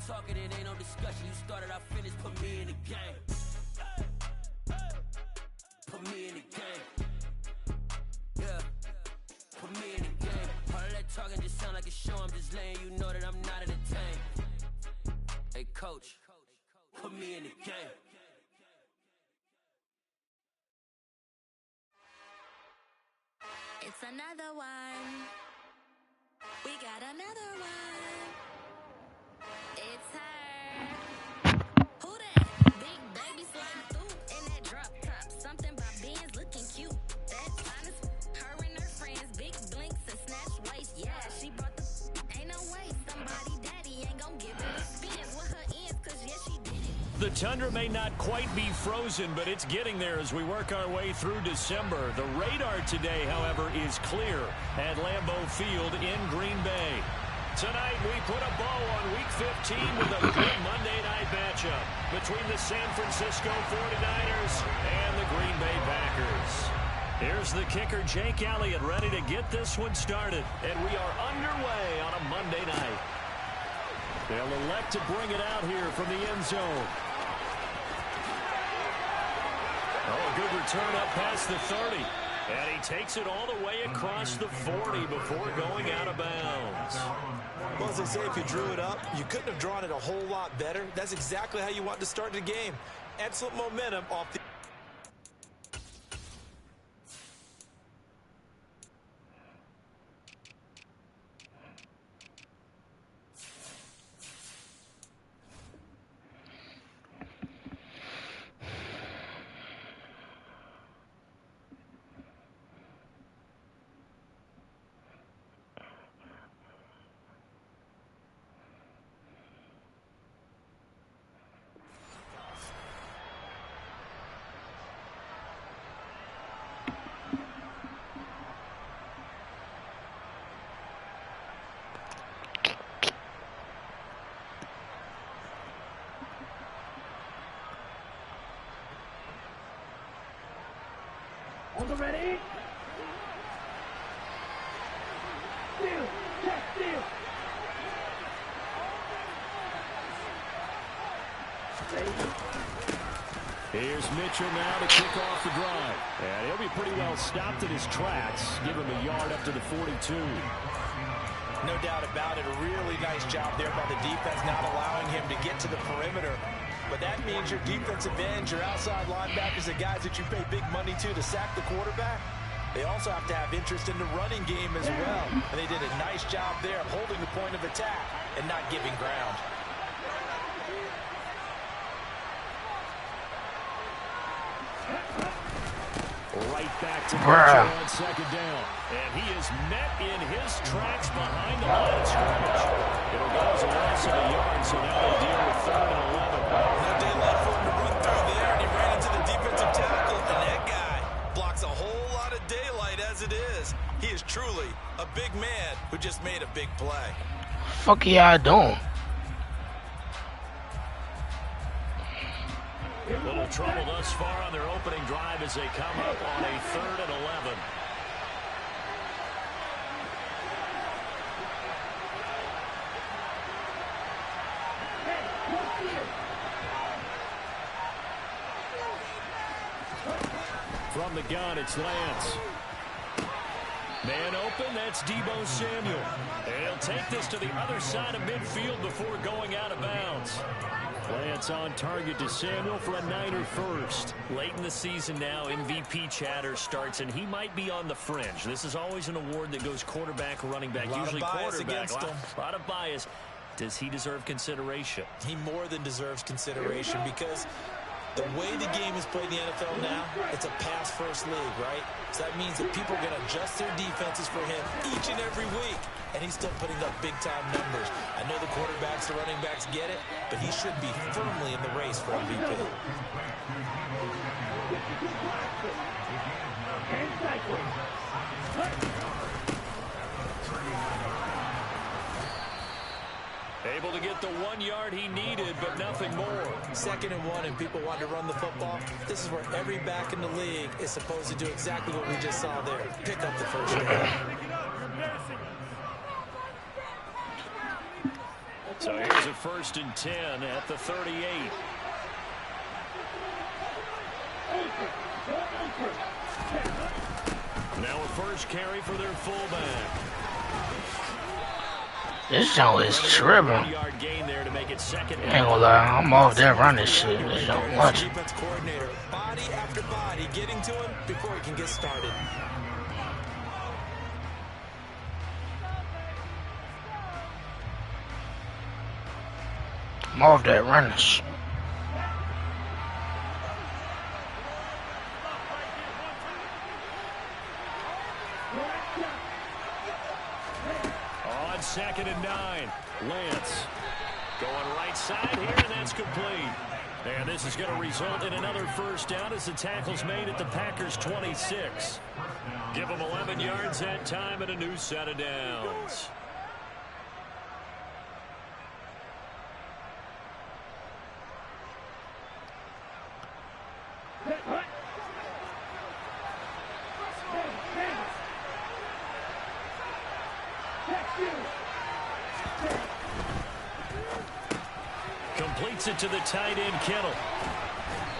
talking, it ain't no discussion. You started, I finished, put me in the game. Put me in the game. Yeah. Put me in the game. All that talking just sound like a show. I'm just letting you know that I'm not entertained. Hey, coach, put me in the game. It's another one. We got another one. It's her. Who that? Big baby slide through in that drop top. Something about Benz looking cute. That's honest. Her and her friends, big blinks and snatch waist. Yeah, she brought the. Ain't no way somebody daddy ain't gon' give her the spins with her ends, cause yeah, she did it. The tundra may not quite be frozen, but it's getting there as we work our way through December. The radar today, however, is clear at Lambeau Field in Green Bay. Tonight, we put a bow on Week 15 with a good Monday night matchup between the San Francisco 49ers and the Green Bay Packers. Here's the kicker, Jake Elliott, ready to get this one started. And we are underway on a Monday night. They'll elect to bring it out here from the end zone. Oh, a good return up past the 30. And he takes it all the way across the 40 before going out of bounds. Well, as they say, if you drew it up, you couldn't have drawn it a whole lot better. That's exactly how you want to start the game. Excellent momentum off the... Ready? Steal, check, steal. Here's Mitchell now to kick off the drive. And he'll be pretty well stopped in his tracks. Give him a yard up to the 42. No doubt about it. A really nice job there by the defense, not allowing him to get to the perimeter. But that means your defensive ends, your outside linebackers, the guys that you pay big money to sack the quarterback, they also have to have interest in the running game as well. And they did a nice job there of holding the point of attack and not giving ground. Right back to Mitchell on second down. And he is met in his tracks behind the line of scrimmage. It'll go as a loss of a yard, so now they deal with 3rd and 11. No daylight for him to run through there, and he ran into the defensive tackle, and that guy blocks a whole lot of daylight as it is. He is truly a big man who just made a big play. Fuck y'all doing? Little trouble thus far on their opening drive as they come up on a 3rd and 11. From the gun, it's Lance. Man open, that's Deebo Samuel. And he'll take this to the other side of midfield before going out of bounds. Lance on target to Samuel for a Niner first. Late in the season now, MVP chatter starts, and he might be on the fringe. This is always an award that goes quarterback or running back, usually quarterback. A lot of bias. Does he deserve consideration? He more than deserves consideration because the way the game is played in the NFL now, it's a pass-first league, right? So that means that people are going to adjust their defenses for him each and every week, and he's still putting up big-time numbers. I know the quarterbacks, the running backs get it, but he should be firmly in the race for MVP. Able to get the 1 yard he needed, but nothing more. 2nd and 1, and people want to run the football. This is where every back in the league is supposed to do exactly what we just saw there. Pick up the first down. So here's a 1st and 10 at the 38. Now a first carry for their fullback. This show is tripping. Yard gain there to make it 2nd. Ain't gonna lie, I'm off that running shit. This don't much. Defense coordinator, body after body, getting to him before he can get started. I'm off that running shit. On 2nd and 9, Lance going right side here, and that's complete. And this is going to result in another first down as the tackle's made at the Packers' 26. Give them 11 yards that time and a new set of downs. Completes it to the tight end, Kittle.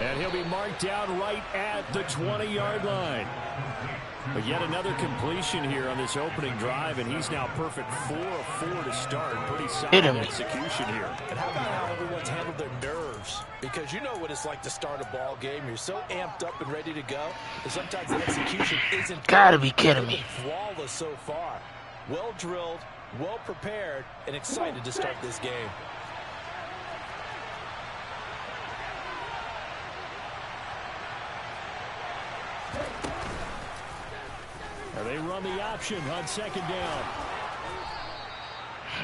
And he'll be marked down right at the 20-yard line. But yet another completion here on this opening drive, and he's now perfect 4 of 4 to start. Pretty solid execution here. And how about how everyone's handled their nerves? Because you know what it's like to start a ball game. You're so amped up and ready to go, and sometimes the execution isn't. Gotta be kidding me. Flawless so far. Well drilled, well prepared, and excited to start this game. They run the option on 2nd down.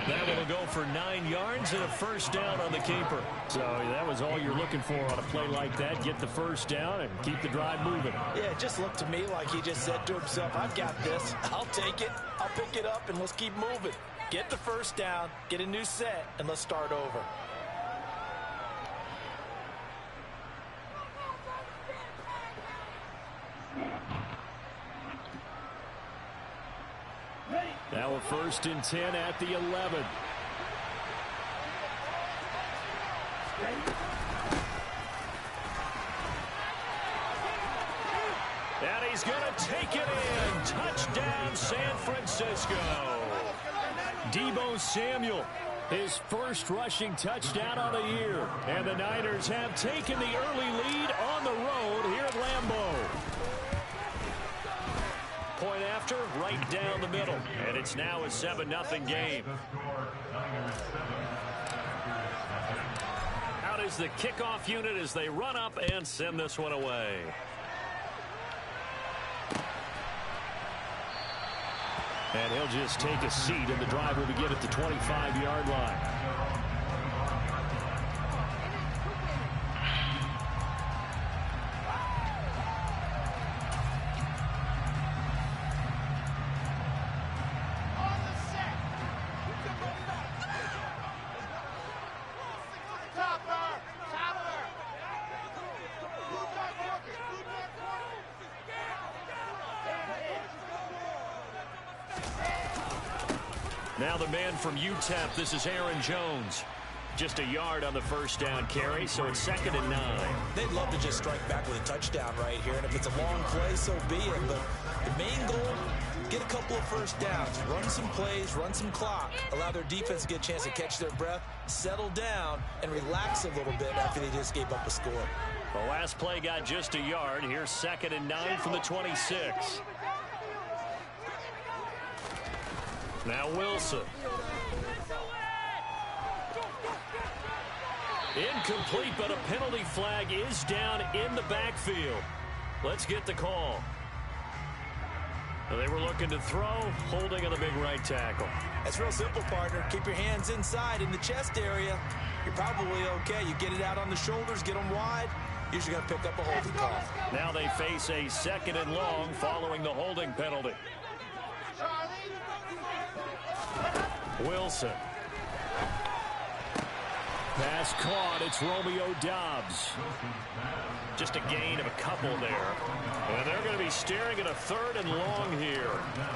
That will go for 9 yards and a first down on the keeper. So that was all you're looking for on a play like that. Get the first down and keep the drive moving. Yeah, it just looked to me like he just said to himself, I've got this. I'll take it. I'll pick it up, and let's keep moving. Get the first down, get a new set, and let's start over. Now a 1st and 10 at the 11. And he's going to take it in. Touchdown, San Francisco. Deebo Samuel, his first rushing touchdown of the year. And the Niners have taken the early lead on the road here at Lambeau. Point after, right down the middle. And it's now a 7-0 game. Out is the kickoff unit as they run up and send this one away. And he'll just take a seat, and the drive will begin at the 25-yard line. Now the man from UTEP, this is Aaron Jones. Just a yard on the first down carry, so it's 2nd and 9. They'd love to just strike back with a touchdown right here, and if it's a long play, so be it. But the main goal, get a couple of first downs, run some plays, run some clock, allow their defense to get a chance to catch their breath, settle down, and relax a little bit after they just gave up a score. The last play got just a yard. Here's 2nd and 9 from the 26. Now Wilson. Incomplete, but a penalty flag is down in the backfield. Let's get the call. They were looking to throw, holding on the big right tackle. That's real simple, partner. Keep your hands inside in the chest area. You're probably okay. You get it out on the shoulders, get them wide. Usually going to pick up a holding call. Now they face a 2nd and long following the holding penalty. Wilson. Pass caught. It's Romeo Doubs. Just a gain of a couple there. And they're going to be staring at a 3rd and long here.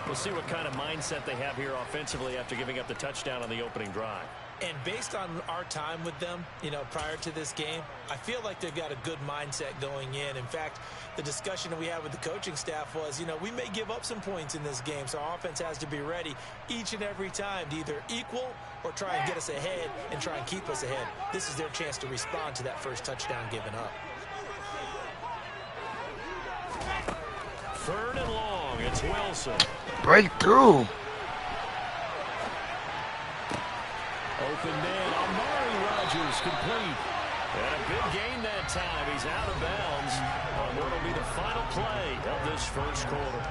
We'll see what kind of mindset they have here offensively after giving up the touchdown on the opening drive. And based on our time with them, prior to this game, I feel like they've got a good mindset going in. In fact, the discussion that we had with the coaching staff was, we may give up some points in this game, so our offense has to be ready each and every time to either equal or try and get us ahead and try and keep us ahead. This is their chance to respond to that first touchdown given up. 3rd and long. It's Wilson. Breakthrough. Open man, Amari Rodgers complete. And a big gain that time. He's out of bounds on what will be the final play of this first quarter.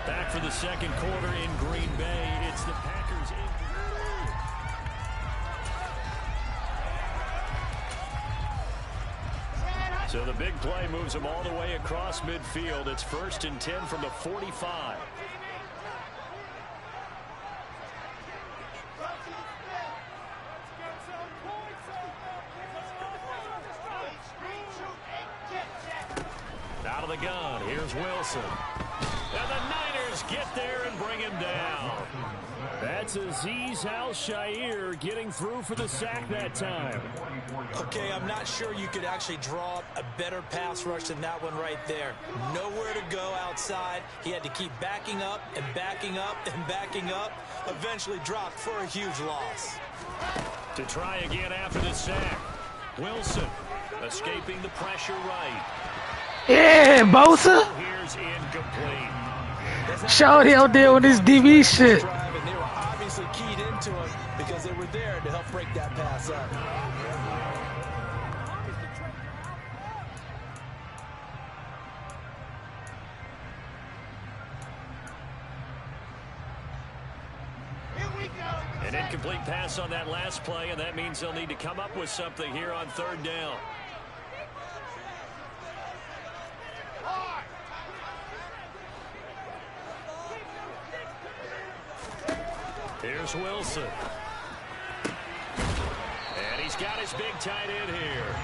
Back for the second quarter in Green Bay. It's the Packers. So the big play moves them all the way across midfield. It's 1st and 10 from the 45. Out of the gun, here's Wilson. And the Niners get there and bring him down. That's Azeez Al-Shaair getting through for the sack that time. Okay, I'm not sure you could actually draw a better pass rush than that one right there. Nowhere to go outside. He had to keep backing up and backing up and backing up. Eventually dropped for a huge loss. To try again after the sack. Wilson escaping the pressure right. Yeah, Bosa. Here's incomplete. Showed him deal with this DB shit. And they were obviously keyed into him because they were there to help break that pass up. An incomplete pass on that last play, and that means they'll need to come up with something here on 3rd down. Here's Wilson. And he's got his big tight end here.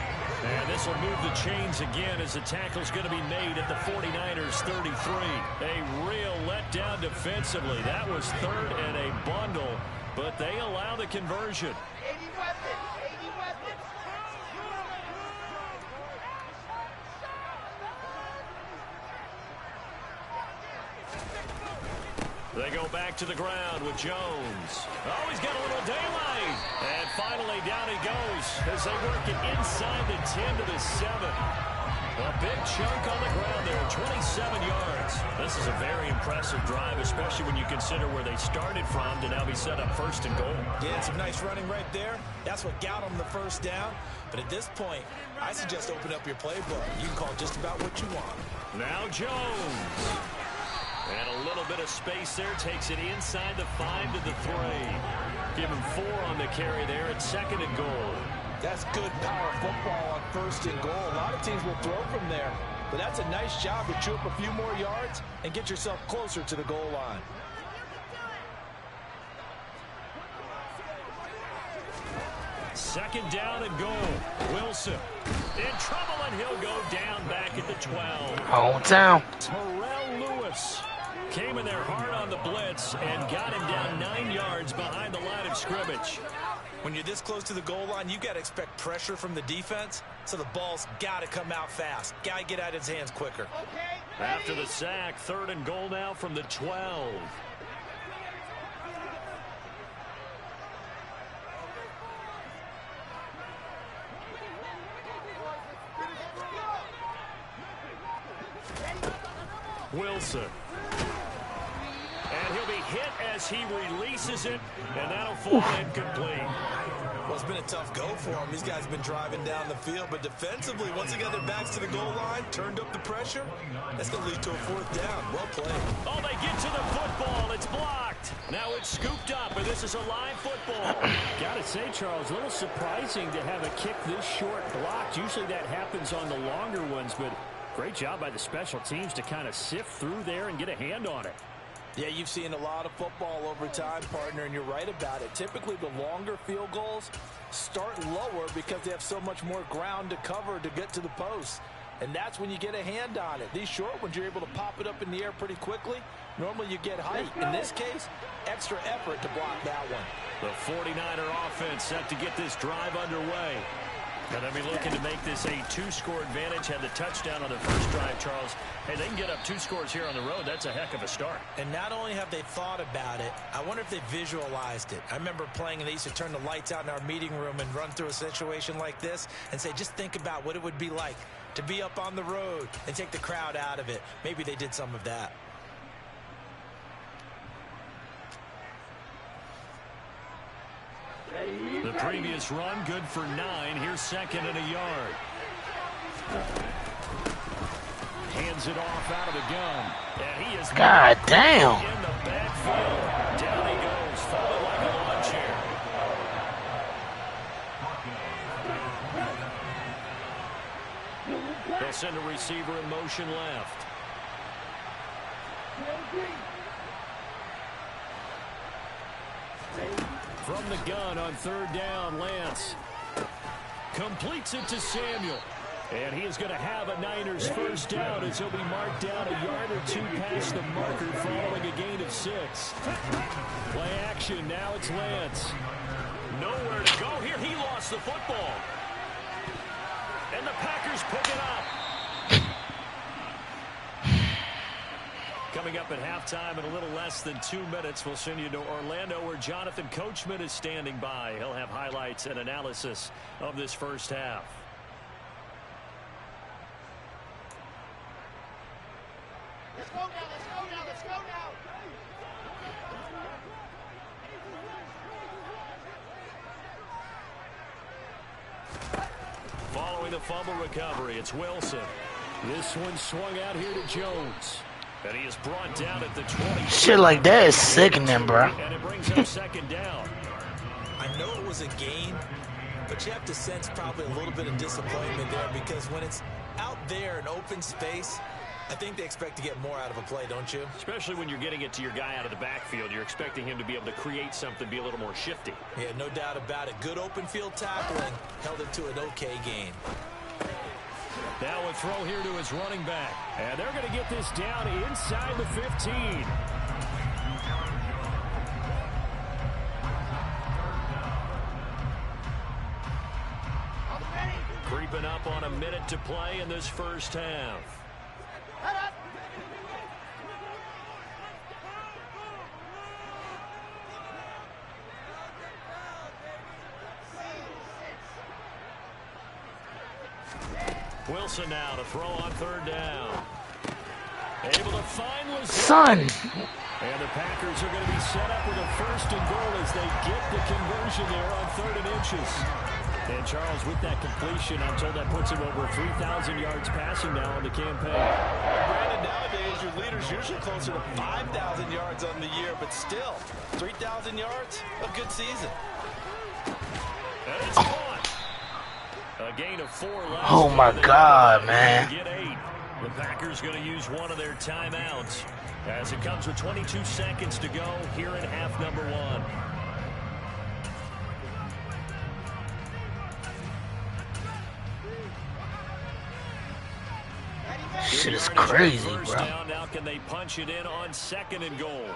And this will move the chains again as the tackle's going to be made at the 49ers 33. A real letdown defensively. That was 3rd and a bundle, but they allow the conversion. They go back to the ground with Jones. Oh, he's got a little daylight. And finally down he goes as they work it inside the 10 to the 7. A big chunk on the ground there, 27 yards. This is a very impressive drive, especially when you consider where they started from to now be set up 1st and goal. Yeah, some nice running right there. That's what got them the first down. But at this point, I suggest open up your playbook. You can call just about what you want. Now Jones. And a little bit of space there. Takes it inside the 5 to the 3. Give him 4 on the carry there at 2nd and goal. That's good power football on 1st and goal. A lot of teams will throw from there. But that's a nice job to chew up a few more yards and get yourself closer to the goal line. Second down and goal. Wilson in trouble, and he'll go down back at the 12. Hometown. Terrell Lewis came in there hard on the blitz and got him down 9 yards behind the line of scrimmage. When you're this close to the goal line, you got to expect pressure from the defense, so the ball's got to come out fast. Got to get out of his hands quicker. After the sack, 3rd and goal now from the 12. Wilson. And he'll be hit as he releases it, and that'll fall incomplete. Well, it's been a tough go for him. These guys have been driving down the field, but defensively, once they got their backs to the goal line, turned up the pressure, that's going to lead to a 4th down. Well played. Oh, they get to the football. It's blocked. Now it's scooped up, and this is a live football. Got to say, Charles, a little surprising to have a kick this short blocked. Usually that happens on the longer ones, but great job by the special teams to kind of sift through there and get a hand on it. Yeah, you've seen a lot of football over time, partner, and you're right about it. Typically, the longer field goals start lower because they have so much more ground to cover to get to the post. And that's when you get a hand on it. These short ones, you're able to pop it up in the air pretty quickly. Normally, you get height. In this case, extra effort to block that one. The 49er offense set to get this drive underway. And they'll be looking to make this a two-score advantage. Had the touchdown on the first drive, Charles. Hey, they can get up 2 scores here on the road. That's a heck of a start. And not only have they thought about it, I wonder if they visualized it. I remember playing, and they used to turn the lights out in our meeting room and run through a situation like this and say, just think about what it would be like to be up on the road and take the crowd out of it. Maybe they did some of that. The previous run, good for 9. Here's 2nd and a yard. Hands it off out of the gun. And he is God damn. in the backfield. Down he goes, folded like a lawn chair. They'll send a receiver in motion left. From the gun on 3rd down, Lance completes it to Samuel. And he is going to have a Niners first down as he'll be marked down a yard or 2 past the marker following a gain of 6. Play action, now it's Lance. Nowhere to go here. He lost the football. And the Packers pick it up. Coming up at halftime in a little less than 2 minutes, we'll send you to Orlando where Jonathan Coachman is standing by. He'll have highlights and analysis of this first half. Let's go now, let's go now, let's go now. Following the fumble recovery, it's Wilson. This one swung out here to Jones. And he is brought down at the 20. Shit like that is sickening, bro. And it brings up 2nd down. I know it was a gain, but you have to sense probably a little bit of disappointment there because when it's out there in open space, I think they expect to get more out of a play, don't you? Especially when you're getting it to your guy out of the backfield. You're expecting him to be able to create something, be a little more shifty. Yeah, no doubt about it. Good open field tackling held it to an okay gain. Now a throw here to his running back. And they're going to get this down inside the 15. Creeping up on a minute to play in this first half. Wilson now to throw on 3rd down. Able to find Lazard. Son. And the Packers are going to be set up with a 1st and goal as they get the conversion there on 3rd and inches. And Charles, with that completion, I'm told that puts him over 3,000 yards passing now on the campaign. Brandon, nowadays your leader's usually closer to 5,000 yards on the year, but still, 3,000 yards, a good season. And it's caught. A gain of 4 left. Oh my God, man. Get 8. The Packers going to use one of their timeouts as it comes with 22 seconds to go here in half number 1. Shit is crazy, First bro. down, now can they punch it in on 2nd and goal?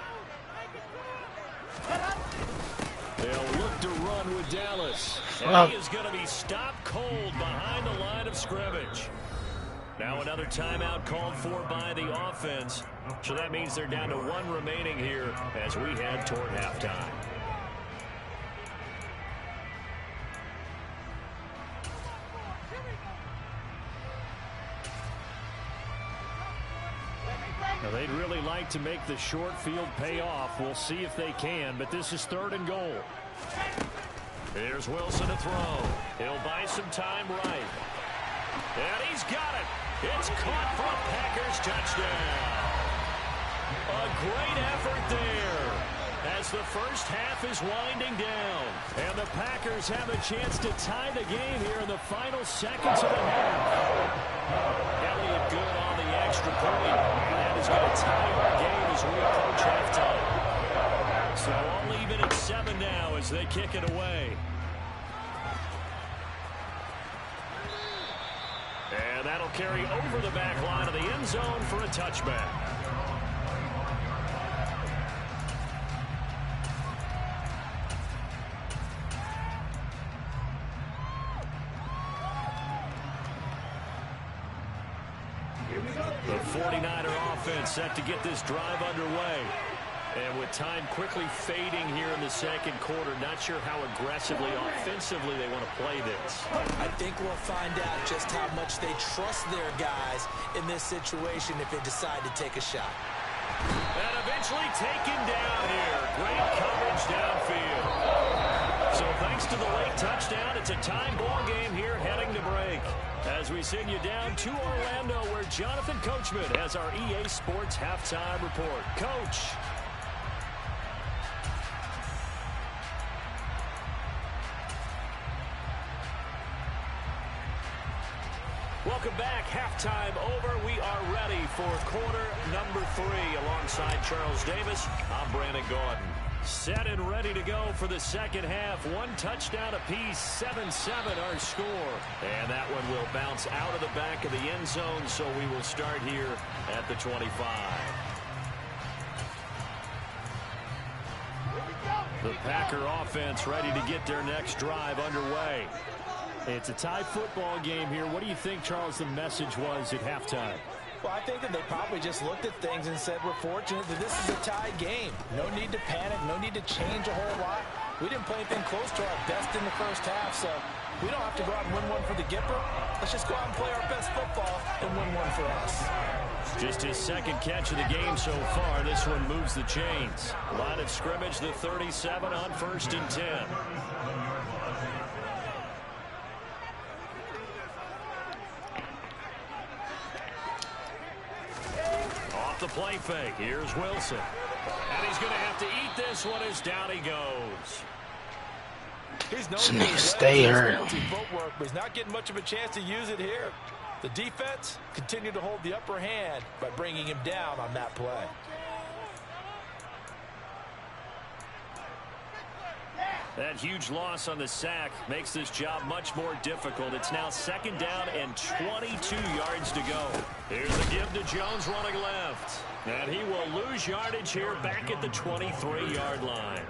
They'll look to run with Dallas. And he is going to be stopped cold behind the line of scrimmage. Now another timeout called for by the offense. So that means they're down to 1 remaining here as we head toward halftime. Now they'd really like to make the short field pay off. We'll see if they can, but this is 3rd and goal. Here's Wilson to throw. He'll buy some time right. And he's got it. It's caught for a Packers touchdown. A great effort there as the first half is winding down. And the Packers have a chance to tie the game here in the final seconds of the half. Elliott good on the extra point. And that is going to tie our game as we approach halftime. So all even at 7 now as they kick it away. And that'll carry over the back line of the end zone for a touchback. The 49er offense set to get this drive underway. And with time quickly fading here in the second quarter, not sure how aggressively, offensively they want to play this. I think we'll find out just how much they trust their guys in this situation if they decide to take a shot. And eventually taken down here. Great coverage downfield. So thanks to the late touchdown, it's a tie ball game here heading to break. As we send you down to Orlando, where Jonathan Coachman has our EA Sports halftime report. Coach. Welcome back. Halftime over. We are ready for quarter number 3. Alongside Charles Davis, I'm Brandon Gaudin. Set and ready to go for the second half. One touchdown apiece, 7-7 our score. And that one will bounce out of the back of the end zone, so we will start here at the 25. The Packer offense ready to get their next drive underway. It's a tie football game here. What do you think, Charles, the message was at halftime? Well, I think that they probably just looked at things and said, we're fortunate that this is a tied game. No need to panic, no need to change a whole lot. We didn't play anything close to our best in the first half, so we don't have to go out and win one for the Gipper. Let's just go out and play our best football and win one for us. Just his second catch of the game so far. This one moves the chains. Line of scrimmage, the 37 on 1st and 10. The play fake. Here's Wilson. And he's going to have to eat this one as down he goes. This nigga stay hurt. Footwork, but he's not getting much of a chance to use it here. The defense continued to hold the upper hand by bringing him down on that play. That huge loss on the sack makes this job much more difficult. It's now 2nd down and 22 yards to go. Here's the give to Jones running left. And he will lose yardage here back at the 23-yard line.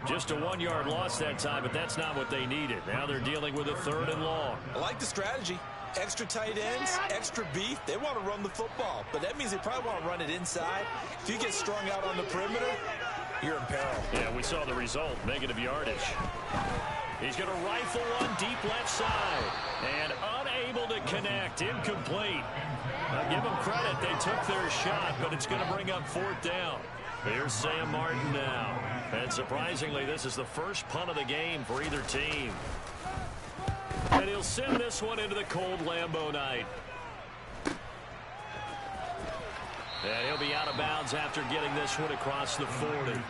Just a 1-yard loss that time, but that's not what they needed. Now they're dealing with a 3rd and long. I like the strategy. Extra tight ends, extra beef. They want to run the football, but that means they probably want to run it inside. If you get strung out on the perimeter, you're in peril. Yeah, we saw the result. Negative yardage. He's going to rifle one deep left side. And unable to connect. Incomplete. Now give them credit. They took their shot, but it's going to bring up 4th down. Here's Sam Martin now. And surprisingly, this is the first punt of the game for either team. And he'll send this one into the cold Lambeau night. And he'll be out of bounds after getting this one across the 40.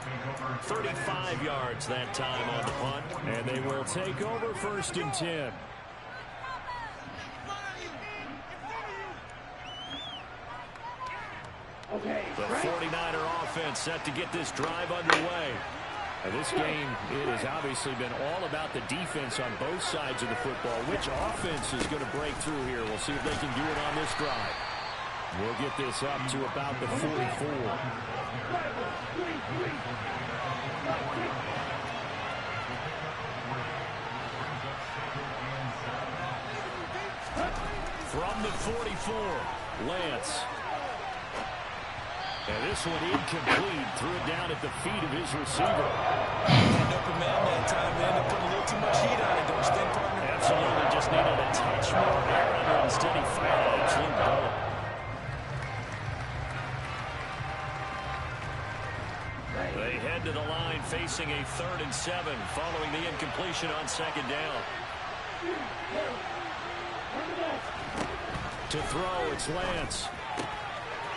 35 yards that time on the punt. And they will take over 1st and 10. The 49er offense set to get this drive underway. Now this game, it has obviously been all about the defense on both sides of the football. Which offense is going to break through here? We'll see if they can do it on this drive. We'll get this up to about the 44. From the 44, Lance. And this one incomplete. Threw it down at the feet of his receiver. Upper man that time. They ended up putting a little too much heat on it, don't you think, partner? Absolutely. Just needed a touch more air under it. Instead, he fired an absolute bullet. They head to the line facing a 3rd and 7 following the incompletion on 2nd down. To throw, it's Lance.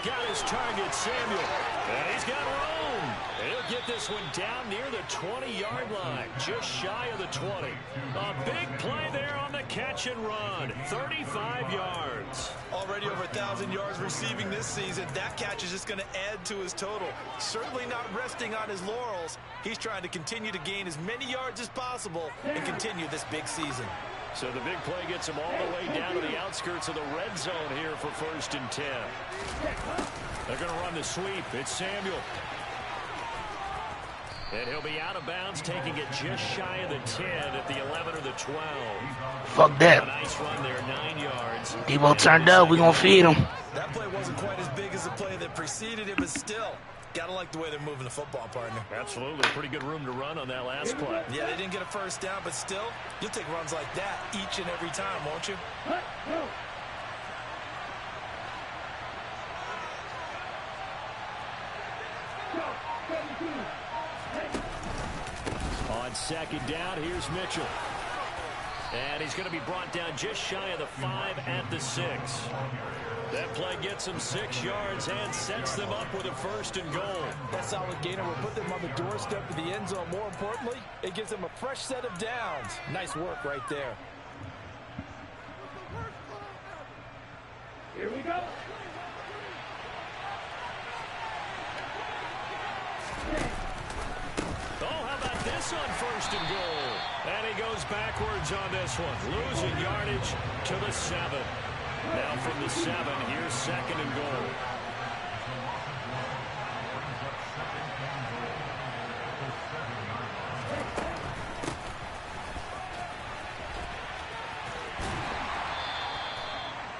Got his target, Samuel. And he's got room. He'll get this one down near the 20-yard line, just shy of the 20. A big play there on the catch and run. 35 yards. Already over 1,000 yards receiving this season. That catch is just going to add to his total. Certainly not resting on his laurels. He's trying to continue to gain as many yards as possible and continue this big season. So the big play gets him all the way down to the outskirts of the red zone here for 1st and 10. They're going to run the sweep. It's Samuel. And he'll be out of bounds, taking it just shy of the 10 at the 11 or the 12. Fuck that. A nice run there, 9 yards. Debo turned up. We gonna feed him. That play wasn't quite as preceded it, but still, got to like the way they're moving the football, partner. Absolutely. Pretty good room to run on that last play. Yeah, they didn't get a first down, but still, you'll take runs like that each and every time, won't you? On second down, here's Mitchell. And he's going to be brought down just shy of the 5 at the 6. That play gets him 6 yards and sets them up with a 1st and goal. That solid gainer will put them on the doorstep of the end zone. More importantly, it gives them a fresh set of downs. Nice work right there. Here we go. Oh, how about this on 1st and goal? And he goes backwards on this one, losing yardage to the 7. Now from the 7, here's 2nd and goal.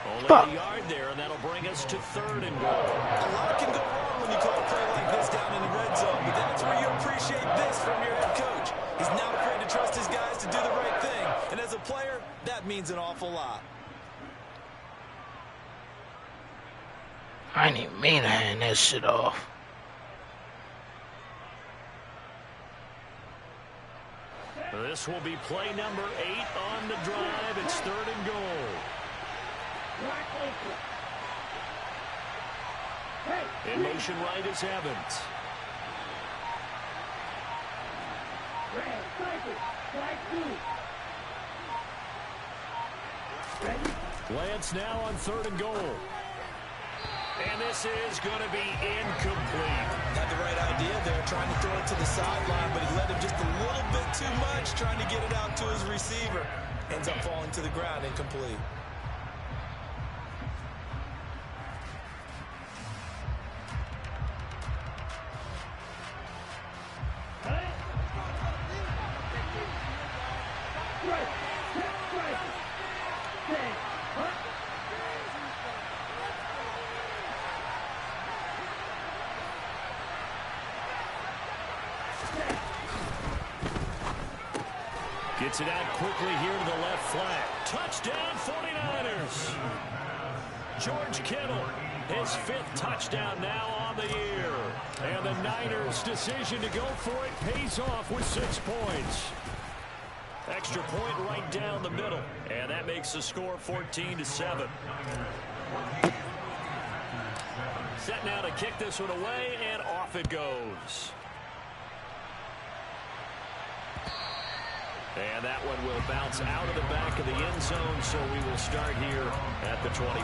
Only a yard there, and that'll bring us to 3rd and goal. A lot can go wrong when you call a play like this down in the red zone, but that's where you appreciate this from your head coach. He's not afraid to trust his guys to do the right thing, and as a player, that means an awful lot. I didn't mean to hand that shit off. This will be play number 8 on the drive. It's 3rd and goal. In motion right is Evans. Lance now on 3rd and goal. And this is going to be incomplete. Had the right idea there, trying to throw it to the sideline, but he let him just a little bit too much, trying to get it out to his receiver. Ends up falling to the ground, incomplete. Gets it out quickly here to the left flat. Touchdown 49ers. George Kittle, his 5th touchdown now on the year. And the Niners' decision to go for it pays off with 6 points. Extra point right down the middle. And that makes the score 14-7. Set now to kick this one away, and off it goes. And that one will bounce out of the back of the end zone, so we will start here at the 25.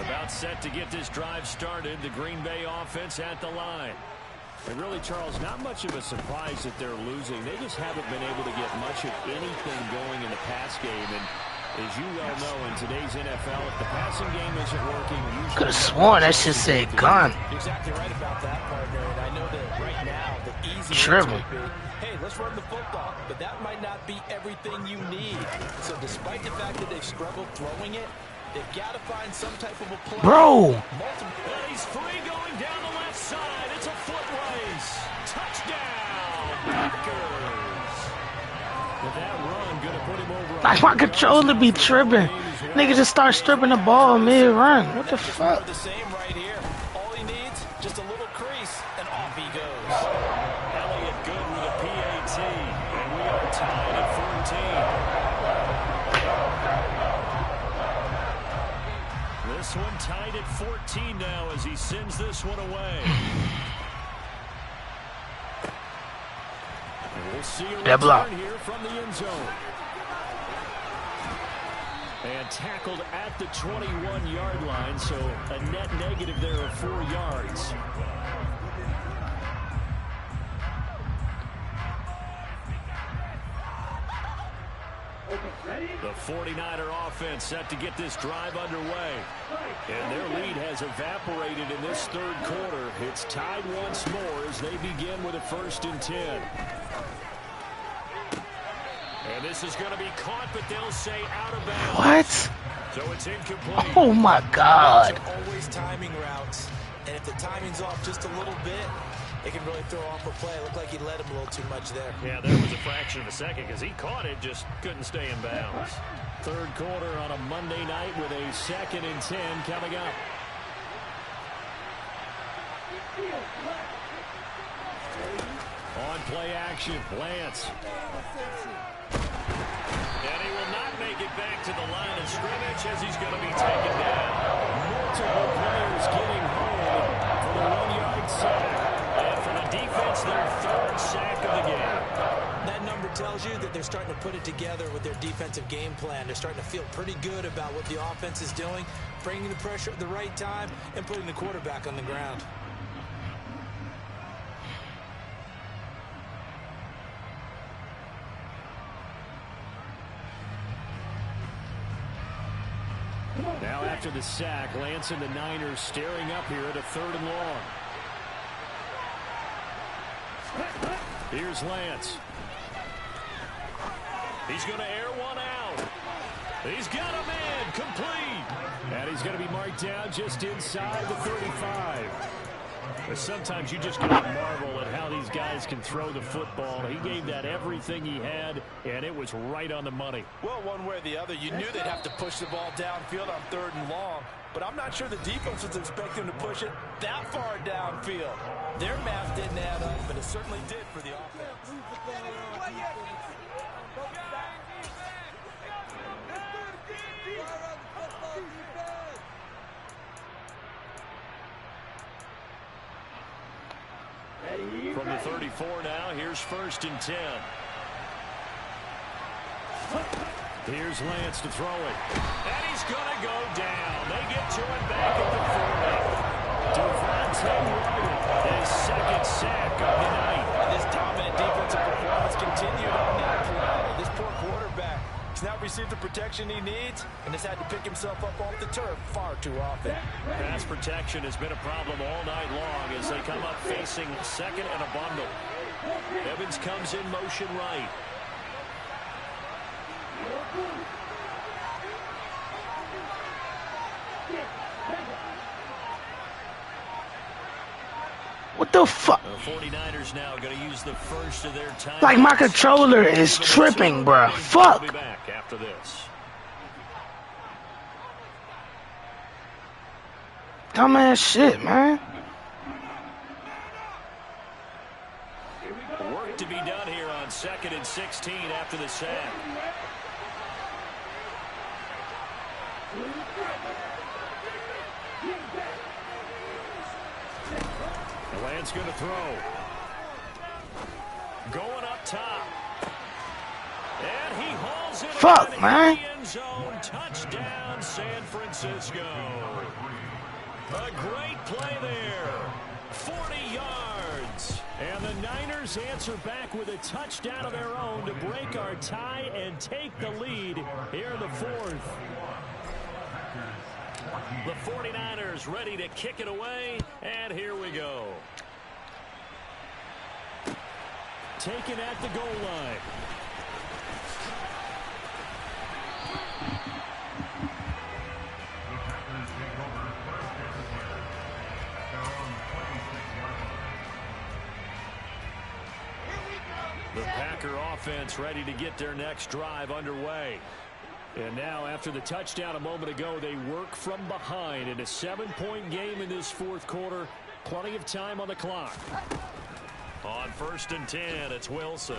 About set to get this drive started, the Green Bay offense at the line. And really, Charles, not much of a surprise that they're losing. They just haven't been able to get much of anything going in the pass game. And as you well know, in today's NFL, if the passing game isn't working, usually... Could have sworn that shit said gun. You're exactly right about that, partner. And I know that right now, the easy Triple. answer would be, hey, let's run the football. But that might not be everything you need. So despite the fact that they've struggled throwing it, they've got to find some type of a play. Bro! He's free going down the left side. It's a foot race. Touchdown, Packers. With that run, gonna put him over. Like my controller be tripping. Nigga just start stripping the ball mid-run. What the fuck? The same right here. All he needs, just a little crease, and off he goes. Elliott good with a PAT, and we are tied at 14. This one tied at 14 now as he sends this one away. We'll see a return here from the end zone. And tackled at the 21-yard line, so a net negative there of 4 yards. The 49er offense set to get this drive underway. And their lead has evaporated in this 3rd quarter. It's tied once more as they begin with a 1st and 10. And this is going to be caught, but they'll say out of bounds. What? So it's incomplete. Oh my God. Routes are always timing routes, and if the timing's off just a little bit, it can really throw off a play. It looked like he let him a little too much there. Yeah, there was a fraction of a second because he caught it, just couldn't stay in bounds. Third quarter on a Monday night with a 2nd and 10 coming up. On play action, Lance. And he will not make it back to the line of scrimmage as he's going to be taken down. Multiple players getting home for the 1-yard sack. And for the defense, their 3rd sack of the game. That number tells you that they're starting to put it together with their defensive game plan. They're starting to feel pretty good about what the offense is doing, bringing the pressure at the right time, and putting the quarterback on the ground. Now after the sack, Lance and the Niners staring up here at a 3rd and long. Here's Lance. He's going to air one out. He's got a man complete. And he's going to be marked down just inside the 35. But sometimes you just got to marvel at how these guys can throw the football. He gave that everything he had, and it was right on the money. Well, one way or the other, you knew they'd have to push the ball downfield on 3rd and long. But I'm not sure the defense was expecting to push it that far downfield. Their math didn't add up, but it certainly did for the offense. From the 34 now, here's 1st and 10. Here's Lance to throw it. And he's going to go down. They get to him back at the 40. Devontae Wyatt, his 2nd sack of the night. And this dominant defensive performance continued on that play. This poor quarterback has not received the protection he needs and has had to pick himself up off the turf far too often. Pass protection has been a problem all night long as they come up facing 2nd and a bundle. Evans comes in motion right. What the fuck? The 49ers now going to use the first of their time. Like my controller is tripping, bruh. Fuck. We'll be back after this. Dumbass shit, man. Work to be done here on 2nd and 16 after the sack. Lance going to throw. Going up top. And he hauls it. Fuck, man. End zone. Touchdown, San Francisco. A great play there. 40 yards. And the Niners answer back with a touchdown of their own to break our tie and take the lead here in the 4th. The 49ers ready to kick it away, and here we go. Taken at the goal line. The Packer offense ready to get their next drive underway. And now, after the touchdown a moment ago, they work from behind in a 7-point game in this 4th quarter. Plenty of time on the clock. On 1st and 10, it's Wilson.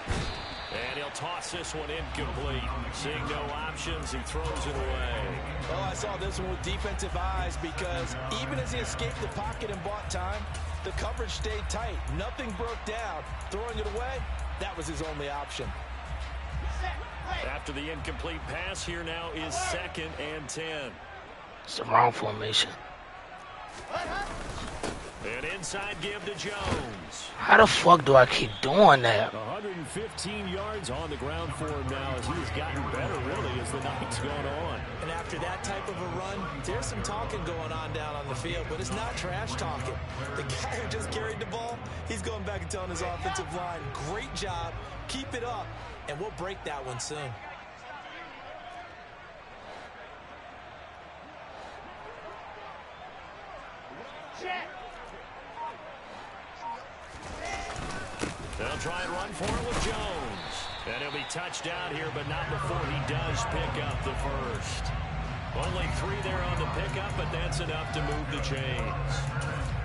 And he'll toss this one incomplete. Seeing no options, he throws it away. Well, I saw this one with defensive eyes because even as he escaped the pocket and bought time, the coverage stayed tight. Nothing broke down. Throwing it away, that was his only option. After the incomplete pass, here now is 2nd and 10. It's the wrong formation. An inside give to Jones. How the fuck do I keep doing that? 115 yards on the ground for him now as he's gotten better, really, as the night's gone on. And after that type of a run, there's some talking going on down on the field, but it's not trash talking. The guy who just carried the ball, he's going back and telling his offensive line, great job, keep it up, and we'll break that one soon. They'll try and run for it with Jones. And he'll be touched down here, but not before he does pick up the first. Only 3 there on the pickup, but that's enough to move the chains.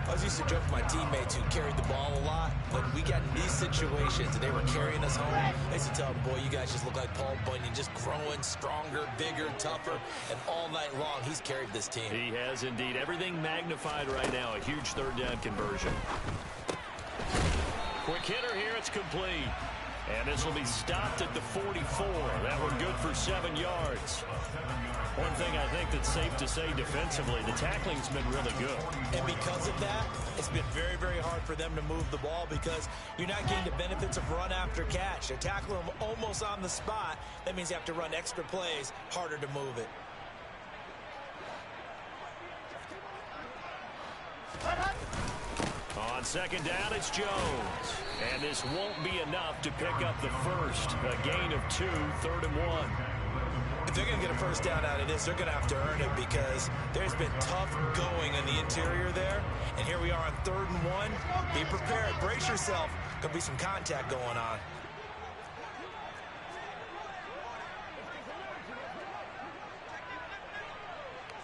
I was used to joke with my teammates who carried the ball a lot. When we got in these situations and they were carrying us home, I used to tell them, boy, you guys just look like Paul Bunyan, just growing stronger, bigger, tougher, and all night long he's carried this team. He has indeed. Everything magnified right now. A huge third down conversion. Quick hitter here. It's complete. And this will be stopped at the 44. That one good for 7 yards. One thing I think that's safe to say defensively, the tackling's been really good. And because of that, it's been very, very hard for them to move the ball because you're not getting the benefits of run after catch. They're tackling them almost on the spot. That means you have to run extra plays, harder to move it. On second down, it's Jones. And this won't be enough to pick up the first. A gain of 2, 3rd and 1. If they're going to get a first down out of this, they're going to have to earn it because there's been tough going in the interior there. And here we are on 3rd and 1. Be prepared. Brace yourself. Going to be some contact going on.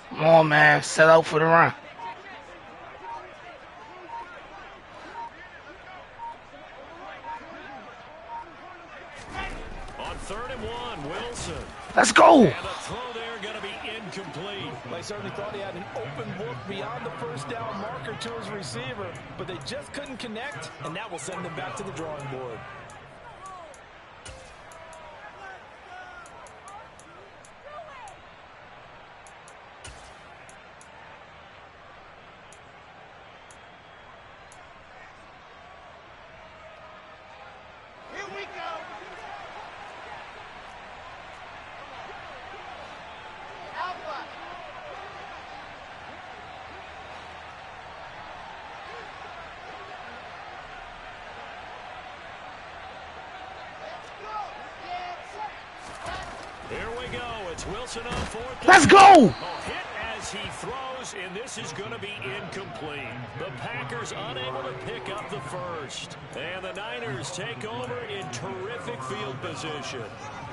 Come on, man. Set out for the run. On 3rd and 1, Wilson. Let's go. And the throw there going to be incomplete. They certainly thought he had an open book beyond the first down marker to his receiver, but they just couldn't connect, and that will send them back to the drawing board. Here we go. It's Wilson on 4th. Let's go. Hit as he throws, and this is going to be incomplete. The Packers unable to pick up the first. And the Niners take over in terrific field position.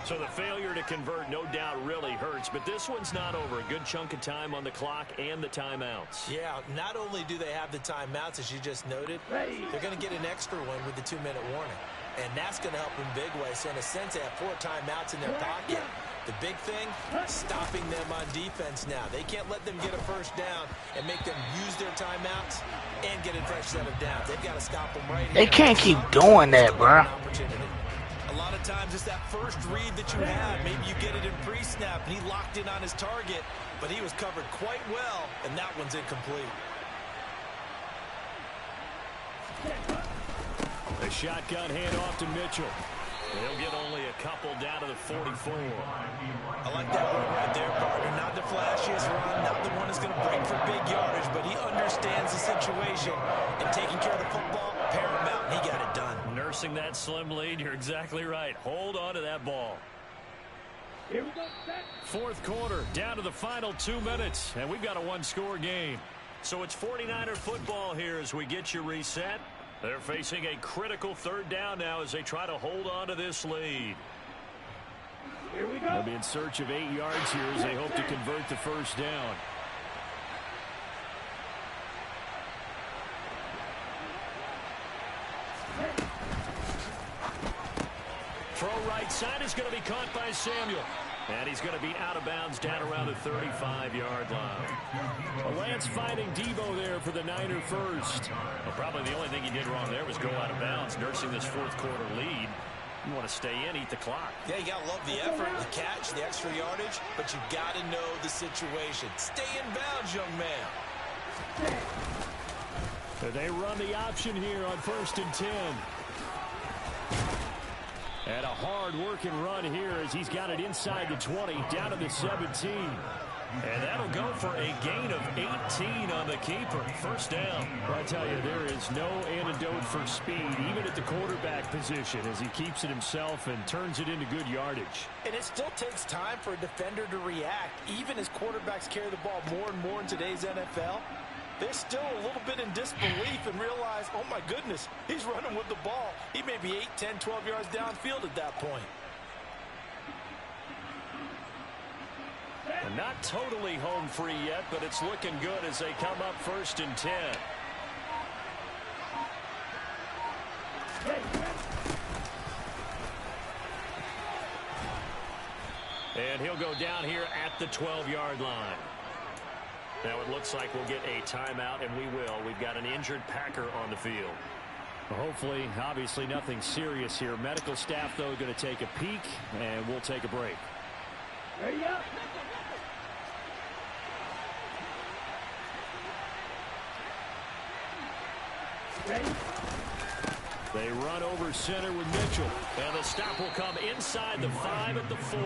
So the failure to convert no doubt really hurts, but this one's not over. A good chunk of time on the clock and the timeouts. Yeah, not only do they have the timeouts, as you just noted, they're going to get an extra one with the 2-minute warning. And that's going to help in big ways. So in a sense, they have 4 timeouts in their pocket. The big thing, stopping them on defense now. They can't let them get a first down and make them use their timeouts and get a fresh set of downs. They've got to stop them right here. They can't keep doing that, bro. A lot of times it's that first read that you have. Maybe you get it in pre-snap, and he locked in on his target, but he was covered quite well, and that one's incomplete. A shotgun handoff to Mitchell. He'll get only a couple down to the 44. I like that run right there, partner. Not the flashiest run, not the one that's going to break for big yardage, but he understands the situation, and taking care of the football, paramount, and he got it done. Nursing that slim lead, you're exactly right. Hold on to that ball. Here we go. 4th quarter, down to the final 2 minutes, and we've got a 1-score game. So it's 49er football here as we get you reset. They're facing a critical 3rd down now as they try to hold on to this lead. Here we go. They'll be in search of 8 yards here as they hope to convert the first down. Throw right side is going to be caught by Samuel. And he's going to be out of bounds down around the 35-yard line. Lance fighting Debo there for the Niner first. Well, probably the only thing he did wrong there was go out of bounds, nursing this 4th quarter lead. You want to stay in, eat the clock. Yeah, you got to love the effort, the catch, the extra yardage, but you got to know the situation. Stay in bounds, young man. They run the option here on 1st and 10. And a hard-working run here as he's got it inside the 20, down to the 17. And that'll go for a gain of 18 on the keeper. First down. Well, I tell you, there is no antidote for speed, even at the quarterback position, as he keeps it himself and turns it into good yardage. And it still takes time for a defender to react, even as quarterbacks carry the ball more and more in today's NFL. they're still a little bit in disbelief and realize, oh my goodness, he's running with the ball. He may be 8, 10, 12 yards downfield at that point. And not totally home free yet, but it's looking good as they come up 1st and 10. And he'll go down here at the 12-yard line. Now it looks like we'll get a timeout, and we will. We've got an injured Packer on the field. Well, hopefully, obviously nothing serious here. Medical staff, though, going to take a peek, and we'll take a break. There you go. Ready? They run over center with Mitchell. And the stop will come inside the 5 at the 4.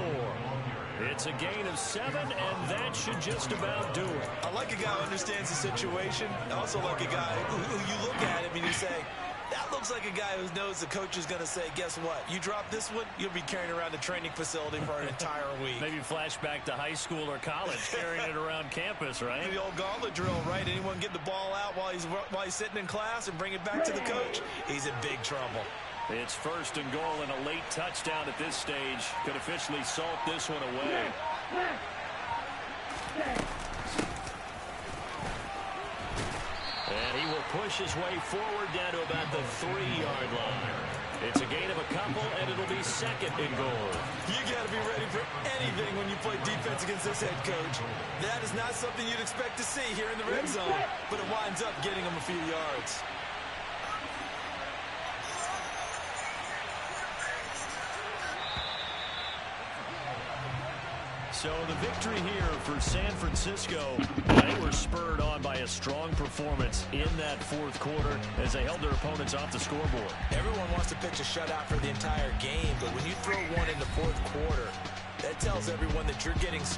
It's a gain of 7, and that should just about do it. I like a guy who understands the situation. I also like a guy who you look at him and you say, that looks like a guy who knows the coach is going to say, guess what? You drop this one, you'll be carrying around the training facility for an entire week. Maybe flashback to high school or college, carrying it around campus, right? The old gauntlet drill, right? Anyone get the ball out while he's sitting in class and bring it back to the coach? He's in big trouble. It's 1st and goal, and a late touchdown at this stage could officially salt this one away. And he will push his way forward down to about the 3-yard line. It's a gain of a couple, and it'll be 2nd and goal. You got to be ready for anything when you play defense against this head coach. That is not something you'd expect to see here in the red zone, but it winds up getting him a few yards. So the victory here for San Francisco, they were spurred on by a strong performance in that 4th quarter as they held their opponents off the scoreboard. Everyone wants to pitch a shutout for the entire game, but when you throw one in the 4th quarter, that tells everyone that you're getting